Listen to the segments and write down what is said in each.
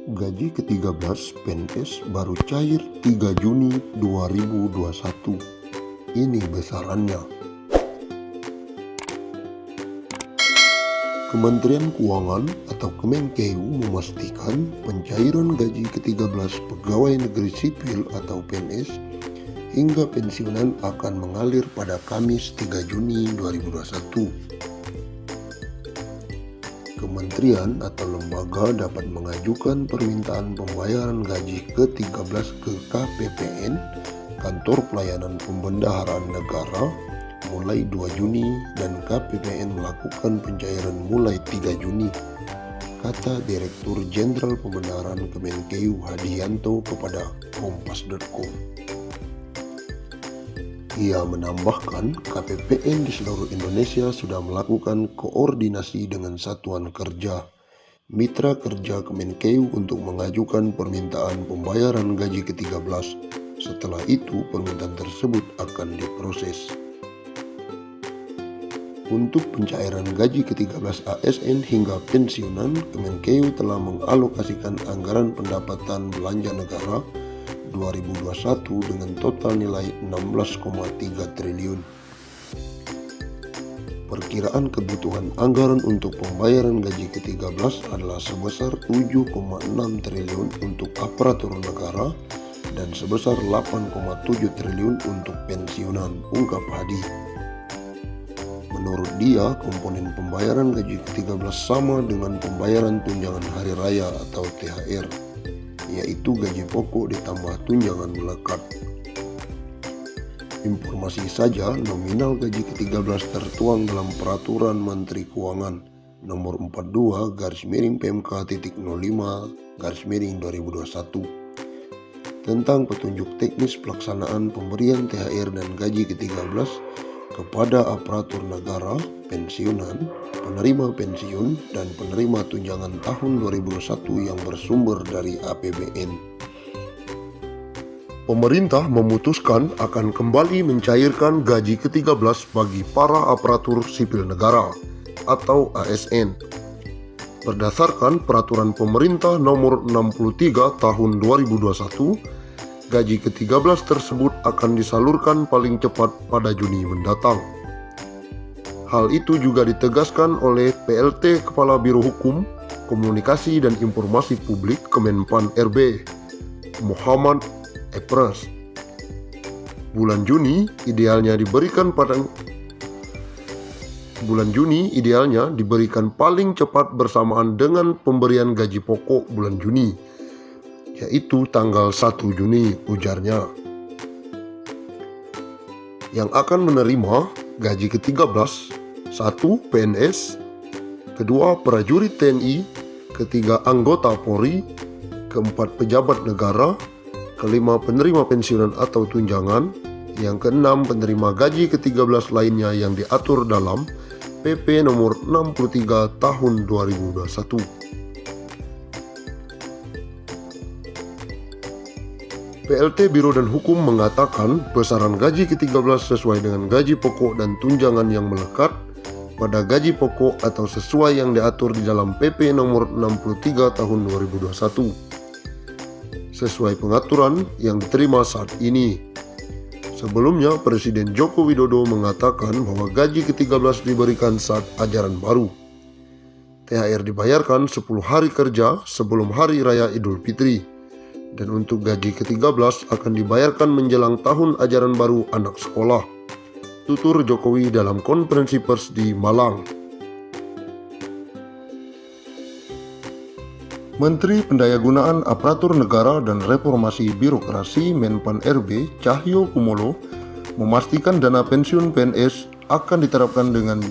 Gaji ke-13 PNS baru cair 3 Juni 2021. Ini besarannya. Kementerian Keuangan atau Kemenkeu memastikan pencairan gaji ke-13 pegawai negeri sipil atau PNS hingga pensiunan akan mengalir pada Kamis 3 Juni 2021. Kementerian atau lembaga dapat mengajukan permintaan pembayaran gaji ke-13 ke KPPN, Kantor Pelayanan Pembendaharaan Negara, mulai 2 Juni dan KPPN melakukan pencairan mulai 3 Juni, kata Direktur Jenderal Pembenaran Kemenkeu Hadianto kepada Kompas.com. Ia menambahkan KPPN di seluruh Indonesia sudah melakukan koordinasi dengan satuan kerja, mitra kerja Kemenkeu untuk mengajukan permintaan pembayaran gaji ke-13. Setelah itu permintaan tersebut akan diproses. Untuk pencairan gaji ke-13 ASN hingga pensiunan, Kemenkeu telah mengalokasikan anggaran pendapatan belanja negara 2021 dengan total nilai 16,3 triliun. Perkiraan kebutuhan anggaran untuk pembayaran gaji ke-13 adalah sebesar 7,6 triliun untuk aparatur negara dan sebesar 8,7 triliun untuk pensiunan, ungkap Hadi. Menurut dia, komponen pembayaran gaji ke-13 sama dengan pembayaran tunjangan hari raya atau THR, yaitu gaji pokok ditambah tunjangan melekat. Informasi saja, nominal gaji ke-13 tertuang dalam Peraturan Menteri Keuangan Nomor 42/PMK.05/2021 tentang petunjuk teknis pelaksanaan pemberian THR dan gaji ke-13 kepada aparatur negara, pensiunan, penerima pensiun, dan penerima tunjangan tahun 2021 yang bersumber dari APBN. Pemerintah memutuskan akan kembali mencairkan gaji ke-13 bagi para aparatur sipil negara atau ASN. Berdasarkan Peraturan Pemerintah Nomor 63 Tahun 2021, gaji ke-13 tersebut akan disalurkan paling cepat pada Juni mendatang. Hal itu juga ditegaskan oleh PLT Kepala Biro Hukum, Komunikasi dan Informasi Publik Kemenpan RB, Muhammad Epras. Bulan Juni idealnya diberikan paling cepat bersamaan dengan pemberian gaji pokok bulan Juni, yaitu tanggal 1 Juni, ujarnya. Yang akan menerima gaji ke-13, 1. PNS, 2. prajurit TNI, 3. anggota Polri, 4. pejabat negara, 5. penerima pensiunan atau tunjangan, yang ke-6 penerima gaji ke-13 lainnya yang diatur dalam PP nomor 63 tahun 2021. PLT Biro dan Hukum mengatakan besaran gaji ke-13 sesuai dengan gaji pokok dan tunjangan yang melekat pada gaji pokok atau sesuai yang diatur di dalam PP nomor 63 tahun 2021. Sesuai pengaturan yang diterima saat ini. Sebelumnya, Presiden Joko Widodo mengatakan bahwa gaji ke-13 diberikan saat ajaran baru. THR dibayarkan 10 hari kerja sebelum Hari Raya Idul Fitri. Dan untuk gaji ke-13 akan dibayarkan menjelang tahun ajaran baru anak sekolah, tutur Jokowi dalam konferensi pers di Malang. Menteri Pendayagunaan Aparatur Negara dan Reformasi Birokrasi Menpan RB Cahyo Kumolo memastikan dana pensiun PNS akan diterapkan dengan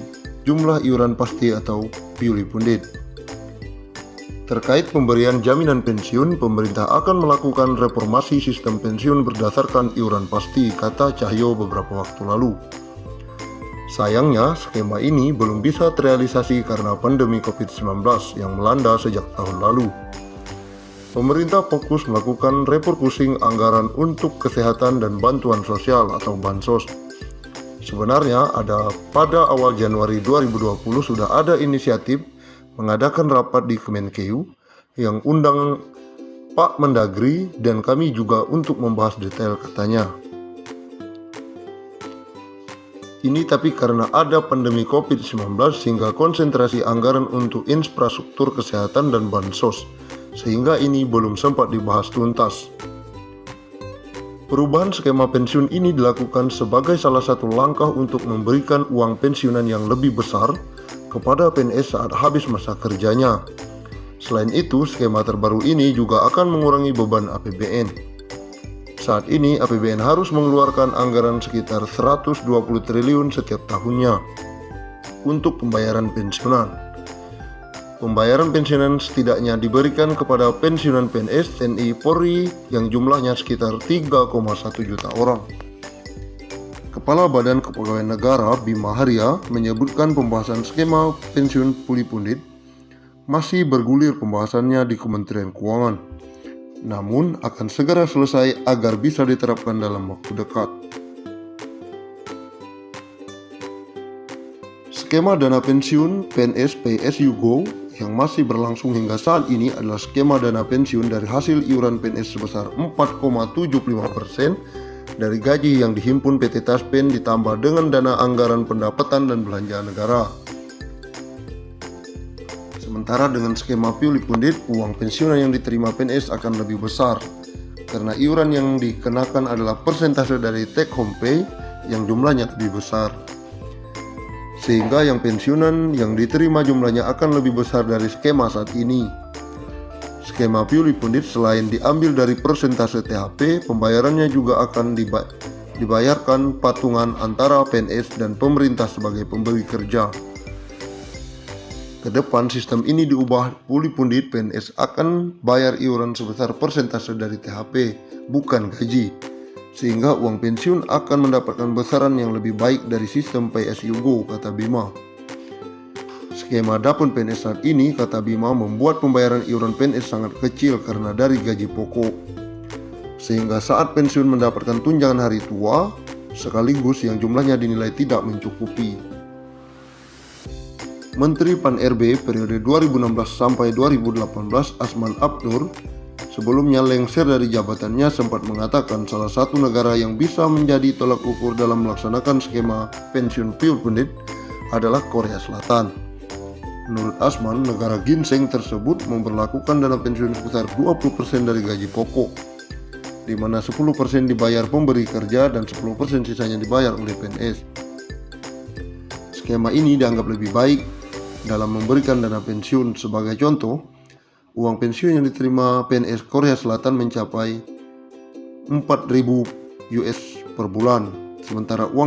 jumlah iuran pasti atau purely funded. Terkait pemberian jaminan pensiun, pemerintah akan melakukan reformasi sistem pensiun berdasarkan iuran pasti, kata Cahyo beberapa waktu lalu. Sayangnya, skema ini belum bisa terrealisasi karena pandemi COVID-19 yang melanda sejak tahun lalu. Pemerintah fokus melakukan refocusing anggaran untuk kesehatan dan bantuan sosial atau bansos. Sebenarnya pada awal Januari 2020 sudah ada inisiatif mengadakan rapat di Kemenkeu yang undang Pak Mendagri dan kami juga untuk membahas detail, katanya. Ini tapi karena ada pandemi COVID-19 sehingga konsentrasi anggaran untuk infrastruktur kesehatan dan bansos, sehingga ini belum sempat dibahas tuntas. Perubahan skema pensiun ini dilakukan sebagai salah satu langkah untuk memberikan uang pensiunan yang lebih besar kepada PNS saat habis masa kerjanya. Selain itu, skema terbaru ini juga akan mengurangi beban APBN. Saat ini APBN harus mengeluarkan anggaran sekitar 120 triliun setiap tahunnya untuk pembayaran pensiunan. Pembayaran pensiunan setidaknya diberikan kepada pensiunan PNS, TNI, Polri yang jumlahnya sekitar 3,1 juta orang. Kepala Badan Kepegawaian Negara Bima Arya menyebutkan pembahasan skema pensiun puli pundit masih bergulir pembahasannya di Kementerian Keuangan, namun akan segera selesai agar bisa diterapkan dalam waktu dekat. Skema dana pensiun PNS PSU Go yang masih berlangsung hingga saat ini adalah skema dana pensiun dari hasil iuran PNS sebesar 4,75% dari gaji yang dihimpun PT Taspen ditambah dengan dana anggaran pendapatan dan belanja negara. Sementara dengan skema puli pundit, uang pensiunan yang diterima PNS akan lebih besar karena iuran yang dikenakan adalah persentase dari take home pay yang jumlahnya lebih besar. Sehingga yang pensiunan yang diterima jumlahnya akan lebih besar dari skema saat ini. Skema puli pundit selain diambil dari persentase THP, pembayarannya juga akan dibayarkan patungan antara PNS dan pemerintah sebagai pemberi kerja. Kedepan sistem ini diubah, puli pundit PNS akan bayar iuran sebesar persentase dari THP, bukan gaji, sehingga uang pensiun akan mendapatkan besaran yang lebih baik dari sistem PSU Go, kata Bima. Skema Dapun PNS saat ini, kata Bima, membuat pembayaran iuran PNS sangat kecil karena dari gaji pokok, sehingga saat pensiun mendapatkan tunjangan hari tua sekaligus yang jumlahnya dinilai tidak mencukupi. Menteri Pan-RB periode 2016 sampai 2018 Asman Abnur sebelumnya lengser dari jabatannya sempat mengatakan salah satu negara yang bisa menjadi tolak ukur dalam melaksanakan skema pensiun puli pundit adalah Korea Selatan. Menurut Asman, negara ginseng tersebut memberlakukan dana pensiun sebesar 20% dari gaji pokok, di mana 10% dibayar pemberi kerja dan 10% sisanya dibayar oleh PNS. Skema ini dianggap lebih baik dalam memberikan dana pensiun. Sebagai contoh, uang pensiun yang diterima PNS Korea Selatan mencapai 4.000 US per bulan, sementara uang